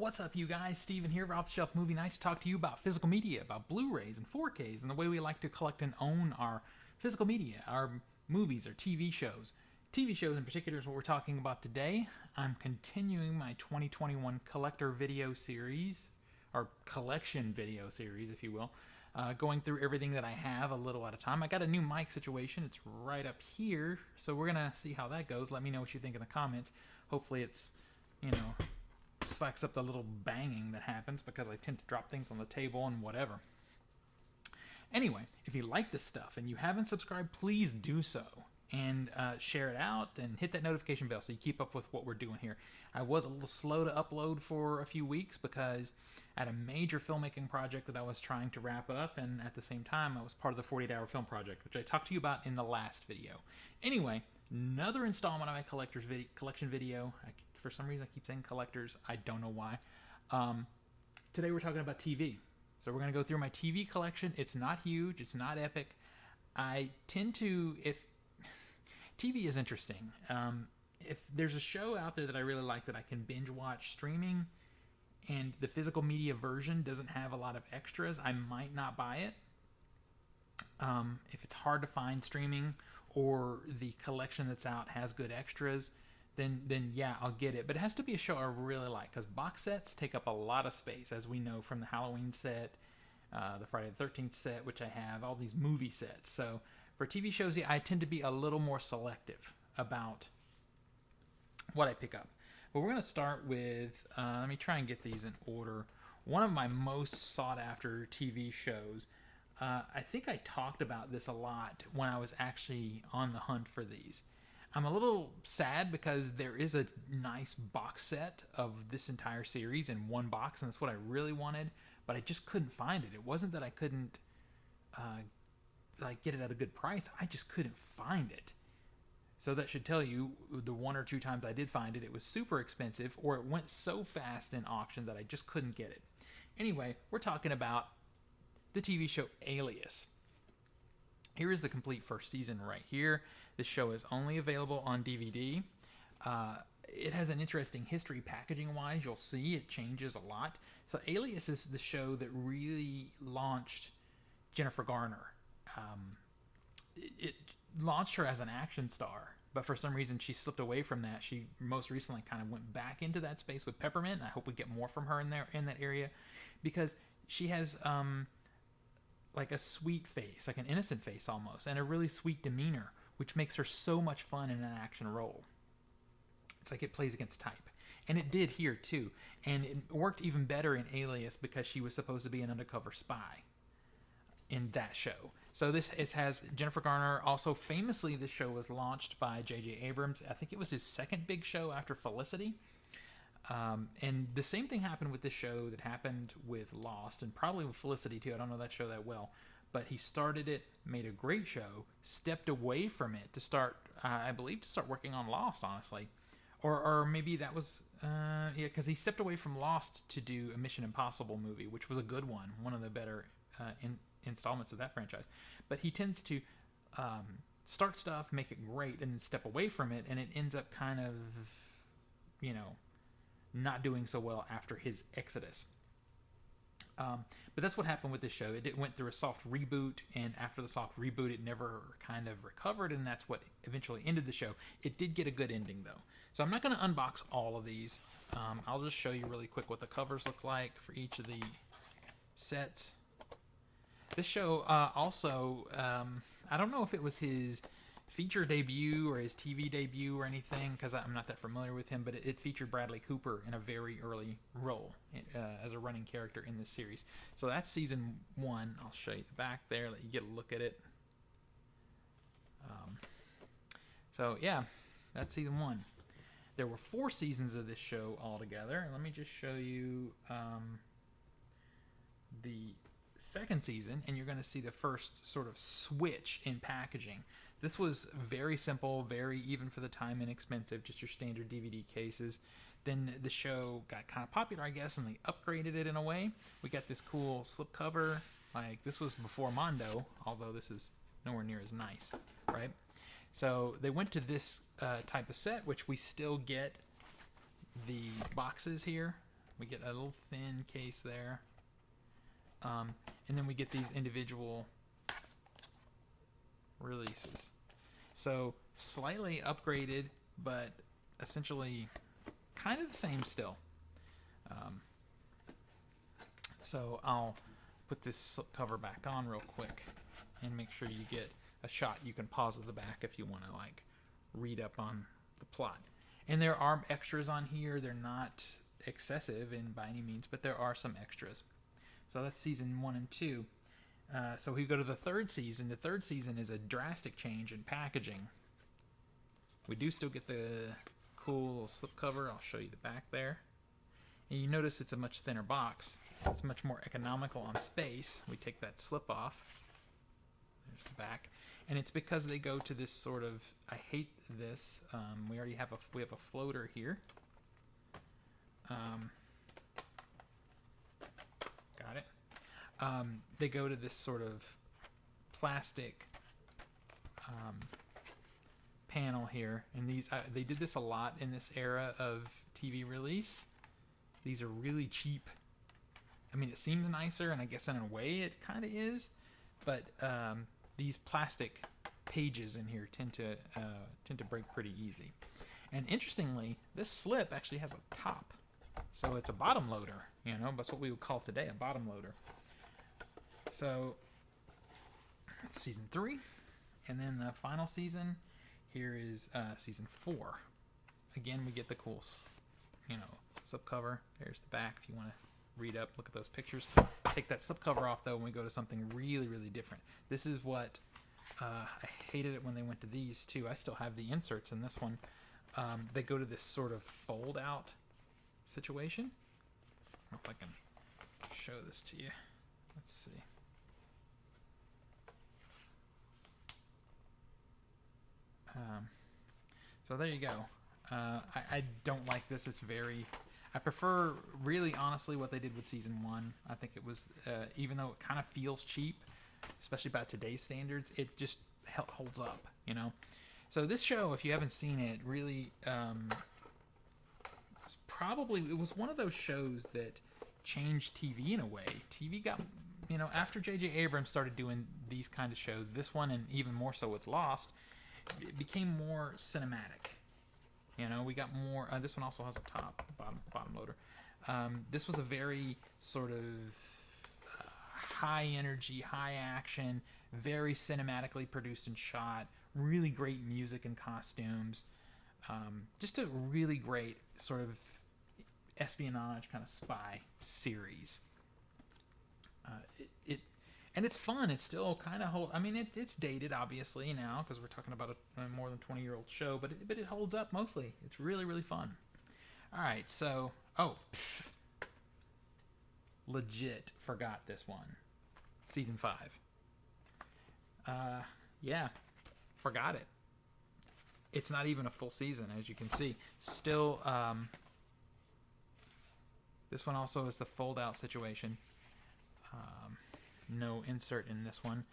What's up, you guys? Steven here of Off the Shelf Movie Night to talk to you about physical media, about Blu-rays and 4Ks, and the way we like to collect and own our physical media, our movies, our TV shows. TV shows in particular is what we're talking about today. I'm continuing my 2021 collector video series, or collection video series, if you will, going through everything that I have a little at a time. I got a new mic situation. It's right up here, so we're going to see how that goes. Let me know what you think in the comments. Hopefully it's, slacks up the little banging that happens because I tend to drop things on the table and whatever. Anyway, if you like this stuff and you haven't subscribed, please do so. And share it out and hit that notification bell so you keep up with what we're doing here. I was a little slow to upload for a few weeks because I had a major filmmaking project that I was trying to wrap up, and at the same time I was part of the 48-hour film project, which I talked to you about in the last video. Anyway, another installment of my collection video. For some reason I keep saying collectors. I don't know why. Today we're talking about TV. So we're going to go through my TV collection. It's not huge. It's not epic. I tend to, if TV is interesting. If there's a show out there that I really like that I can binge watch streaming and the physical media version doesn't have a lot of extras, I might not buy it. If it's hard to find streaming or the collection that's out has good extras, then yeah, I'll get it. But it has to be a show I really like, because box sets take up a lot of space, as we know from the Halloween set, the Friday the 13th set, which I have, all these movie sets. So for TV shows, yeah, I tend to be a little more selective about what I pick up. But we're going to start with, let me try and get these in order. One of my most sought after TV shows, I think I talked about this a lot when I was actually on the hunt for these. I'm a little sad because there is a nice box set of this entire series in one box, and that's what I really wanted, but I just couldn't find it. It wasn't that I couldn't get it at a good price. I just couldn't find it. So that should tell you the one or two times I did find it, it was super expensive, or it went so fast in auction that I just couldn't get it. Anyway, we're talking about the TV show Alias. Here is the complete first season right here. This show is only available on DVD. It has an interesting history packaging-wise. You'll see it changes a lot. So Alias is the show that really launched Jennifer Garner. It launched her as an action star, but for some reason she slipped away from that. She most recently kind of went back into that space with Peppermint. I hope we get more from her in that area, because she has like a sweet face, like an innocent face almost, and a really sweet demeanor, which makes her so much fun in an action role. It's like it plays against type. And it did here too. And it worked even better in Alias because she was supposed to be an undercover spy in that show. So it has Jennifer Garner. Also, famously, this show was launched by J.J. Abrams. I think it was his second big show after Felicity. And the same thing happened with this show that happened with Lost, and probably with Felicity too. I don't know that show that well. But he started it, made a great show, stepped away from it to start, I believe, to start working on Lost, honestly. Or maybe that was, because he stepped away from Lost to do a Mission Impossible movie, which was a good one of the better installments of that franchise. But he tends to start stuff, make it great, and then step away from it, and it ends up kind of, not doing so well after his exodus. But that's what happened with this show. It went through a soft reboot, and after the soft reboot, it never kind of recovered, and that's what eventually ended the show. It did get a good ending, though. So I'm not going to unbox all of these. I'll just show you really quick what the covers look like for each of the sets. This show also, I don't know if it was his feature debut or his TV debut or anything, because I'm not that familiar with him, but it featured Bradley Cooper in a very early role as a running character in this series. So that's season 1. I'll show you the back there, let you get a look at it. So yeah, that's season 1. There were 4 seasons of this show altogether. Let me just show you the second season, and you're going to see the first sort of switch in packaging. This was very simple, very, even for the time, inexpensive, just your standard DVD cases. Then the show got kind of popular, I guess, and they upgraded it in a way. We got this cool slipcover. Like, this was before Mondo, although this is nowhere near as nice, right? So they went to this type of set, which we still get the boxes here. We get a little thin case there. And then we get these individual releases. So slightly upgraded, but essentially kind of the same still. So I'll put this slipcover back on real quick and make sure you get a shot. You can pause at the back if you want to like read up on the plot. And there are extras on here. They're not excessive by any means, but there are some extras. So that's season 1 and 2. So we go to the third season. The third season is a drastic change in packaging. We do still get the cool little slipcover. I'll show you the back there. And you notice it's a much thinner box. It's much more economical on space. We take that slip off. There's the back. And it's because they go to this sort of, I hate this. We already have we have a floater here. Got it. They go to this sort of plastic panel here, and these they did this a lot in this era of TV release. These are really cheap. I mean, it seems nicer, and I guess in a way it kind of is, but these plastic pages in here tend to break pretty easy. And interestingly, this slip actually has a top, so it's a bottom loader. You know, that's what we would call today a bottom loader. So that's season 3, and then the final season here is season 4. Again, we get the cool, slipcover. There's the back if you want to read up, look at those pictures. Take that slipcover off though when we go to something really, really different. This is what I hated it when they went to these too. I still have the inserts in this one. They go to this sort of fold out situation. I don't know if I can show this to you. Let's see. So there you go. I don't like this. It's very... I prefer, really, honestly, what they did with season 1. I think it was, even though it kind of feels cheap, especially by today's standards, it just holds up, you know? So this show, if you haven't seen it, really, it was one of those shows that changed TV in a way. TV got, after J.J. Abrams started doing these kind of shows, this one, and even more so with Lost, it became more cinematic. We got more. This one also has a top, bottom loader. This was a very sort of high energy, high action, very cinematically produced and shot. Really great music and costumes. Just a really great sort of espionage kind of spy series. And it's fun. It's still kind of it's dated obviously now because we're talking about a more than 20-year-old show, but it holds up mostly. It's really, really fun. All right, so legit forgot this one. Season 5. Yeah, forgot it. It's not even a full season, as you can see. Still, this one also is the fold-out situation. No insert in this one.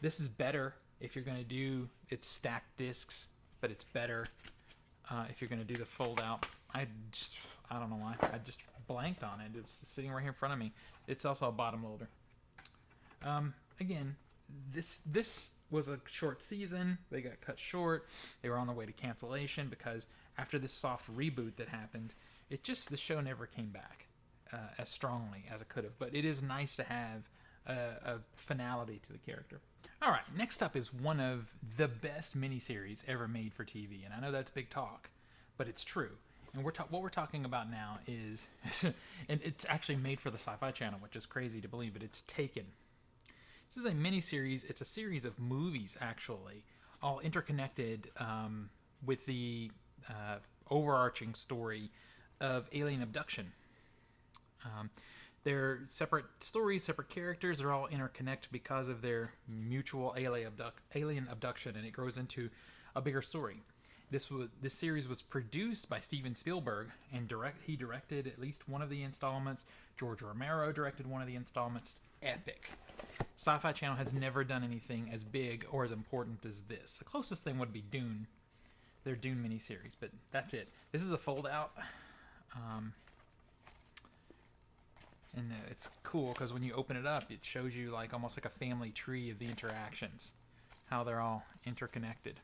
This is better if you're going to do it's stacked discs, but it's better if you're going to do the fold out. I don't know why. I just blanked on it. It's sitting right here in front of me. It's also a bottom loader. Again, this was a short season. They got cut short. They were on the way to cancellation because after this soft reboot that happened, the show never came back as strongly as it could have. But it is nice to have a finality to the character. All right, next up is one of the best miniseries ever made for TV, and I know that's big talk, but it's true. And what we're talking about now is, and it's actually made for the Sci-Fi Channel, which is crazy to believe, but it's Taken. This is a miniseries. It's a series of movies, actually, all interconnected with the overarching story of alien abduction. They're separate stories, separate characters. They're all interconnected because of their mutual alien abduction, and it grows into a bigger story. This series was produced by Steven Spielberg, and he directed at least one of the installments. George Romero directed one of the installments. Epic. Sci-Fi Channel has never done anything as big or as important as this. The closest thing would be Dune, their Dune miniseries, but that's it. This is a fold-out. And it's cool because when you open it up, it shows you like almost like a family tree of the interactions, how they're all interconnected.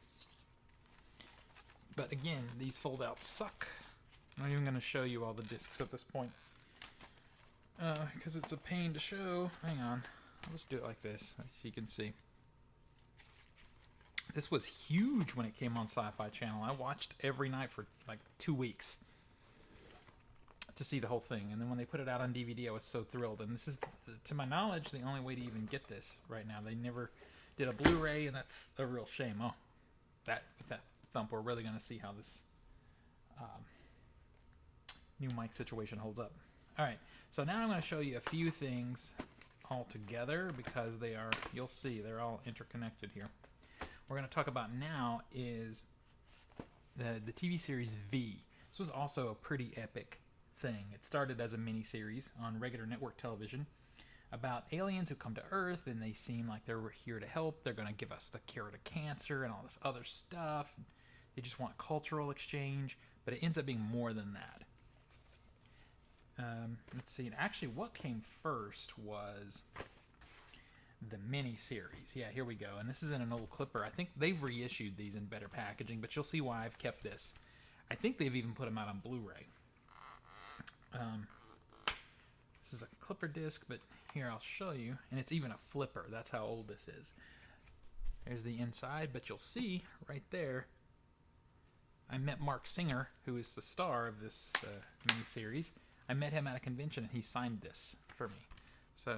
But again, these fold-outs suck. I'm not even going to show you all the discs at this point because it's a pain to show. Hang on. I'll just do it like this so you can see. This was huge when it came on Sci-Fi Channel. I watched every night for like 2 weeks to see the whole thing. And then when they put it out on DVD, I was so thrilled. And this is, to my knowledge, the only way to even get this right now. They never did a Blu-ray, and that's a real shame. Oh, with that thump, we're really going to see how this new mic situation holds up. All right, so now I'm going to show you a few things all together because they are, you'll see, they're all interconnected here. We're going to talk about now is the TV series V. This was also a pretty epic thing. It started as a miniseries on regular network television about aliens who come to Earth, and they seem like they're here to help. They're going to give us the cure to cancer and all this other stuff. They just want cultural exchange, but it ends up being more than that. Let's see. Actually, what came first was the mini-series. Yeah, here we go. And this is in an old clipper. I think they've reissued these in better packaging, but you'll see why I've kept this. I think they've even put them out on Blu-ray. This is a clipper disc, but here I'll show you. And it's even a flipper. That's how old this is. There's the inside, but you'll see right there, I met Mark Singer, who is the star of this miniseries. I met him at a convention, and he signed this for me. So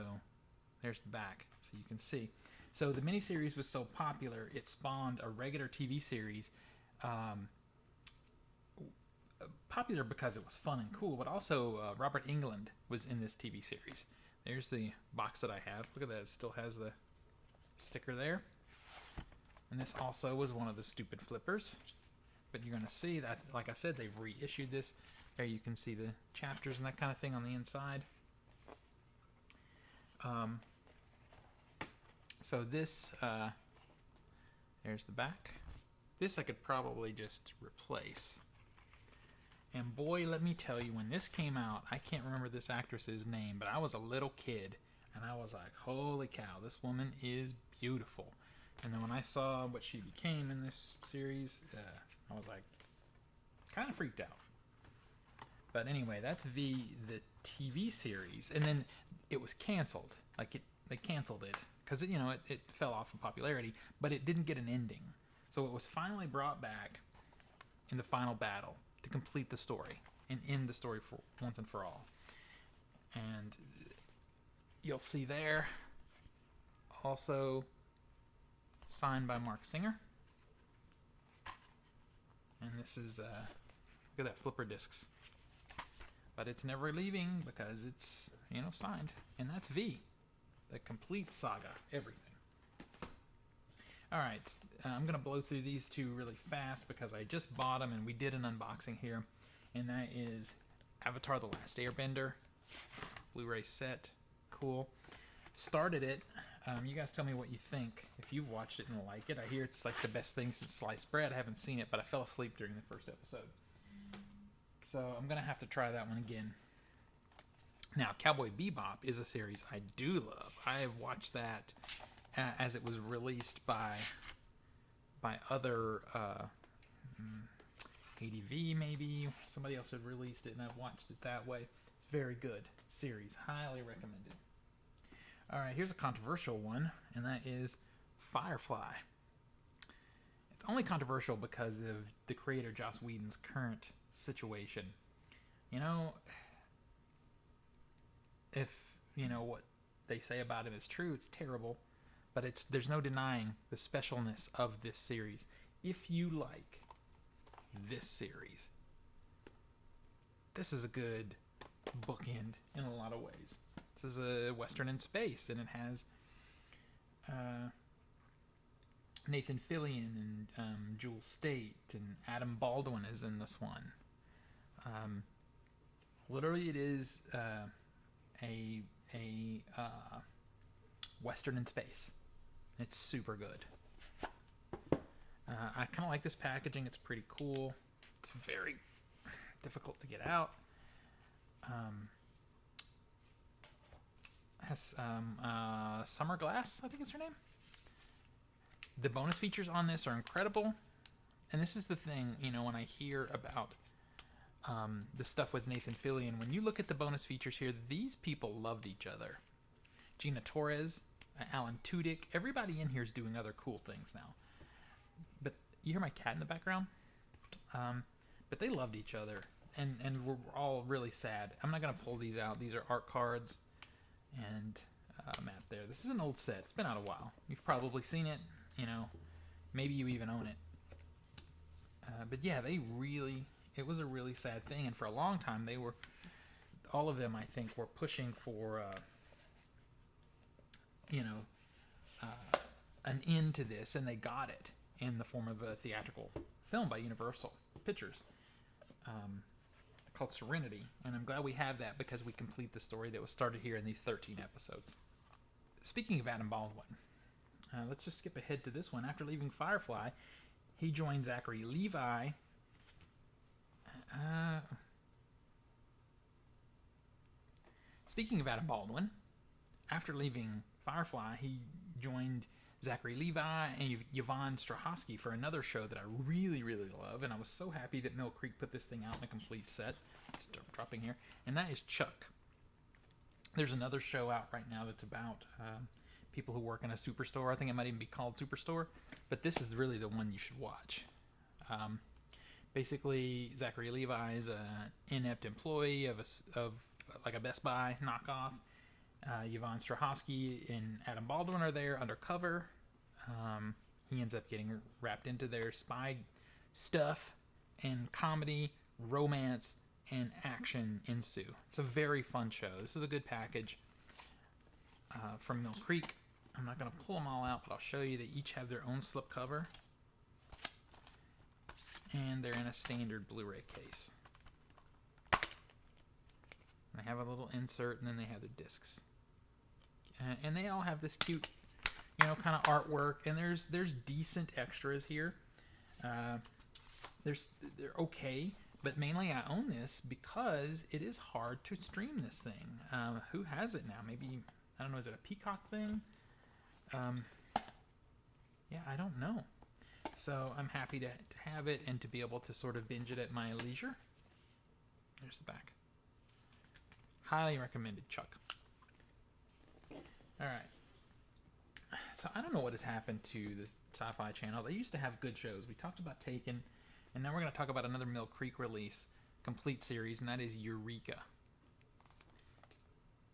there's the back, so you can see. So the miniseries was so popular, it spawned a regular TV series. Popular because it was fun and cool, but also Robert Englund was in this TV series. There's the box that I have. Look at that. It still has the sticker there. And this also was one of the stupid flippers. But you're going to see that, like I said, they've reissued this. There you can see the chapters and that kind of thing on the inside. So this, there's the back. This I could probably just replace. And boy, let me tell you, when this came out, I can't remember this actress's name, but I was a little kid, and I was like, holy cow, this woman is beautiful. And then when I saw what she became in this series, I was like, kind of freaked out. But anyway, that's V, the TV series. And then it was canceled. They canceled it because, it fell off in popularity, but it didn't get an ending. So it was finally brought back in the final battle to complete the story and end the story for once and for all. And you'll see there, also signed by Mark Singer. And this is, look at that, flipper discs. But it's never leaving because it's, signed. And that's V, the complete saga, everything. All right, I'm going to blow through these two really fast because I just bought them and we did an unboxing here. And that is Avatar The Last Airbender, Blu-ray set. Cool. Started it. You guys tell me what you think. If you've watched it and like it, I hear it's like the best thing since sliced bread. I haven't seen it, but I fell asleep during the first episode. So I'm going to have to try that one again. Now, Cowboy Bebop is a series I do love. I have watched that as it was released by other ADV maybe. Somebody else had released it, and I've watched it that way. It's very good series. Highly recommended. All right, here's a controversial one, and that is Firefly. It's only controversial because of the creator Joss Whedon's current situation. If what they say about him is true, it's terrible, but there's no denying the specialness of this series. If you like this series, this is a good bookend in a lot of ways. This is a Western in space, and it has Nathan Fillion and Jewel State, and Adam Baldwin is in this one. Literally, it is a Western in space. It's super good. I kind of like this packaging. It's pretty cool. It's very difficult to get out. Summer Glass, I think is her name. The bonus features on this are incredible. And this is the thing, when I hear about the stuff with Nathan Fillion, when you look at the bonus features here, these people loved each other. Gina Torres, Alan Tudyk, everybody in here is doing other cool things now. But you hear my cat in the background? But they loved each other, and we're all really sad. I'm not going to pull these out. These are art cards and a map there. This is an old set. It's been out a while. You've probably seen it. Maybe you even own it. But yeah, it was a really sad thing, and for a long time all of them, I think, were pushing for an end to this, and they got it in the form of a theatrical film by Universal Pictures called Serenity. And I'm glad we have that because we complete the story that was started here in these 13 episodes. Speaking of Adam Baldwin, let's just skip ahead to this one. After leaving Firefly, he joined Zachary Levi. Speaking of Adam Baldwin, after leaving Firefly, he joined Zachary Levi and Yvonne Strahovski for another show that I really, really love, and I was so happy that Mill Creek put this thing out in a complete set. It's dropping here, and that is Chuck. There's another show out right now that's about people who work in a superstore. I think it might even be called Superstore, but this is really the one you should watch. Basically, Zachary Levi is an inept employee of like a Best Buy knockoff. Yvonne Strahovski and Adam Baldwin are there undercover. He ends up getting wrapped into their spy stuff, and comedy, romance, and action ensue. It's a very fun show. This is a good package from Mill Creek. I'm not going to pull them all out, but I'll show you. They each have their own slipcover, and they're in a standard Blu-ray case. They have a little insert, and then they have their discs. And they all have this cute, kind of artwork. And there's decent extras here. They're okay, but mainly I own this because it is hard to stream this thing. Who has it now? Maybe, I don't know, is it a Peacock thing? Yeah, I don't know. So I'm happy to have it and to be able to sort of binge it at my leisure. There's the back. Highly recommended, Chuck. All right. So I don't know what has happened to the Sci-Fi Channel. They used to have good shows. We talked about Taken, and now we're going to talk about another Mill Creek release, complete series, and that is Eureka.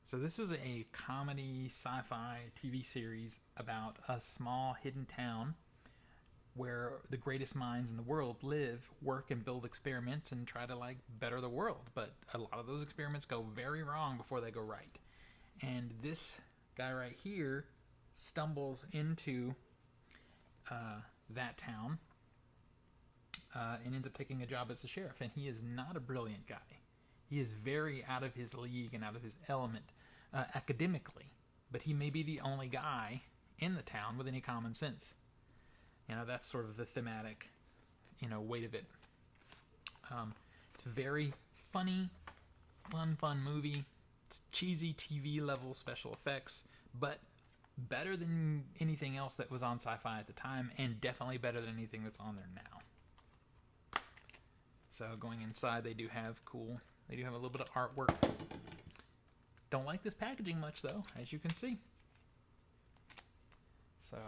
So this is a comedy sci-fi TV series about a small hidden town where the greatest minds in the world live, work, and build experiments and try to better the world. But a lot of those experiments go very wrong before they go right. And this guy right here stumbles into that town and ends up taking a job as a sheriff. And he is not a brilliant guy. He is very out of his league and out of his element academically. But he may be the only guy in the town with any common sense. That's sort of the thematic, weight of it. It's very funny, fun movie. It's cheesy TV level special effects, but better than anything else that was on Sci-Fi at the time, and definitely better than anything that's on there now. So going inside, they do have a little bit of artwork. Don't like this packaging much though, as you can see. So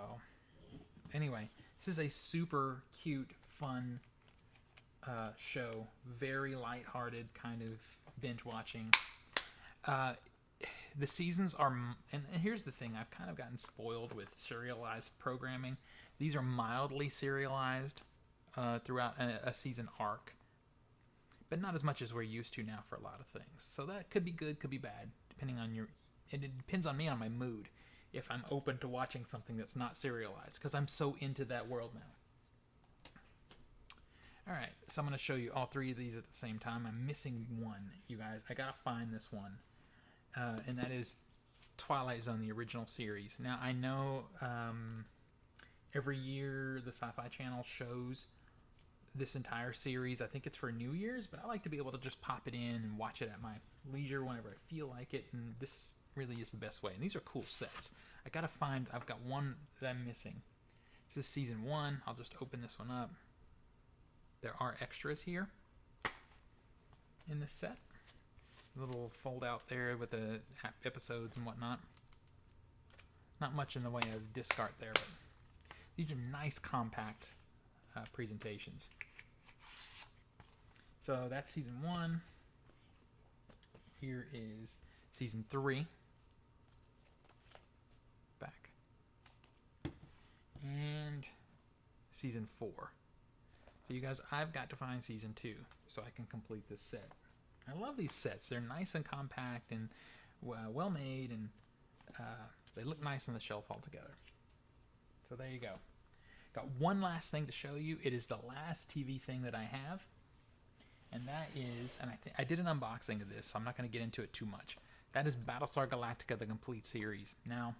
anyway, this is a super cute, fun show. Very lighthearted, kind of binge watching. The seasons are, and here's the thing, I've kind of gotten spoiled with serialized programming. These are mildly serialized throughout a season arc, but not as much as we're used to now for a lot of things. So that could be good, could be bad, depending on and it depends on me, on my mood, if I'm open to watching something that's not serialized, because I'm so into that world now. All right, so I'm going to show you all three of these at the same time. I'm missing one, you guys. I got to find this one, and that is Twilight Zone, the original series. Now, I know every year the Sci-Fi Channel shows this entire series. I think it's for New Year's, but I like to be able to just pop it in and watch it at my leisure whenever I feel like it, and this really is the best way. And these are cool sets. I've got one that I'm missing. This is season 1. I'll just open this one up. There are extras here in this set. A little fold out there with the episodes and whatnot. Not much in the way of disc art there, but these are nice compact presentations. So that's season 1. Here is season 3. Back. And season 4. So you guys, I've got to find season 2 so I can complete this set. I love these sets. They're nice and compact and well made, and they look nice on the shelf altogether. So there you go. Got one last thing to show you. It is the last TV thing that I have. And that is, and I did an unboxing of this, so I'm not going to get into it too much. That is Battlestar Galactica, the complete series. Now,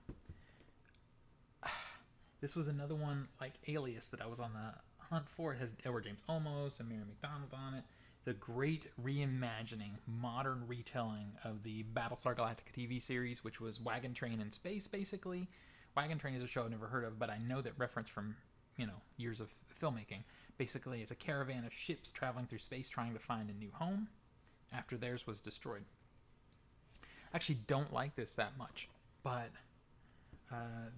this was another one like Alias that I was on the hunt for. It has Edward James Olmos and Mary McDonald on it. The great reimagining, modern retelling of the Battlestar Galactica TV series, which was Wagon Train in Space, basically. Wagon Train is a show I've never heard of, but I know that reference from, years of filmmaking. Basically, it's a caravan of ships traveling through space trying to find a new home after theirs was destroyed. I actually don't like this that much, but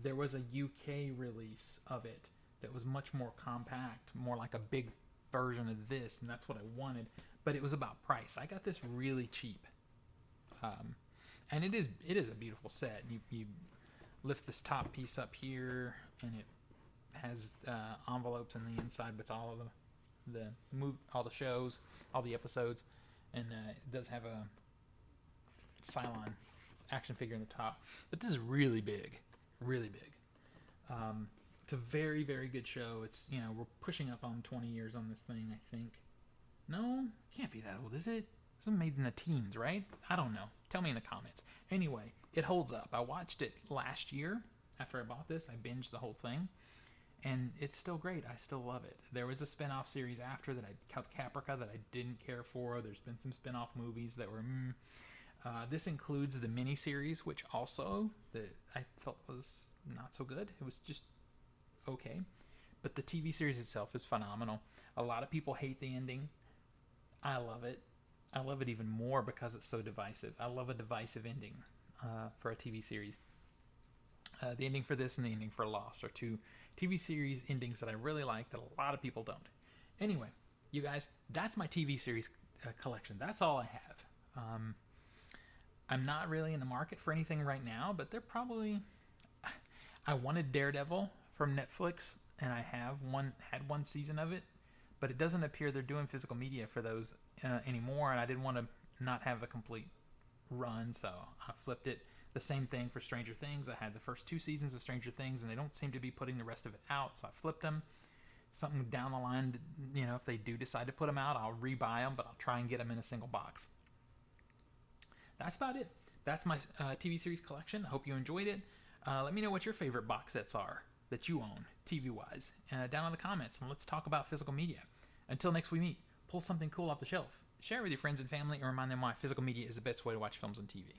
there was a UK release of it that was much more compact, more like a big version of this, and that's what I wanted, but it was about price. I got this really cheap, and it is a beautiful set. You lift this top piece up here, and it has envelopes in the inside with all of all the shows, all the episodes, and it does have a Cylon action figure in the top. But this is really big, really big. It's a very, very good show. It's, we're pushing up on 20 years on this thing, I think. No, can't be that old, is it? This was made in the teens, right? I don't know. Tell me in the comments. Anyway, it holds up. I watched it last year after I bought this. I binged the whole thing, and it's still great. I still love it. There was a spin-off series after that, called Caprica, that I didn't care for. There's been some spin-off movies that were this includes the miniseries, which also I felt was not so good. It was just okay, but the TV series itself is phenomenal. A lot of people hate the ending. I love it. I love it even more because it's so divisive. I love a divisive ending for a TV series. The ending for this and the ending for Lost are two TV series endings that I really like that a lot of people don't. Anyway, you guys, that's my TV series collection. That's all I have. I'm not really in the market for anything right now, but they're probably... I wanted Daredevil from Netflix, and I had one season of it, but it doesn't appear they're doing physical media for those anymore, and I didn't want to not have the complete run, so I flipped it. The same thing for Stranger Things. I had the first 2 seasons of Stranger Things, and they don't seem to be putting the rest of it out, so I flipped them. Something down the line, if they do decide to put them out, I'll rebuy them, but I'll try and get them in a single box. That's about it. That's my TV series collection. I hope you enjoyed it. Let me know what your favorite box sets are that you own, TV-wise, down in the comments, and let's talk about physical media. Until next we meet, pull something cool off the shelf, share it with your friends and family, and remind them why physical media is the best way to watch films and TV.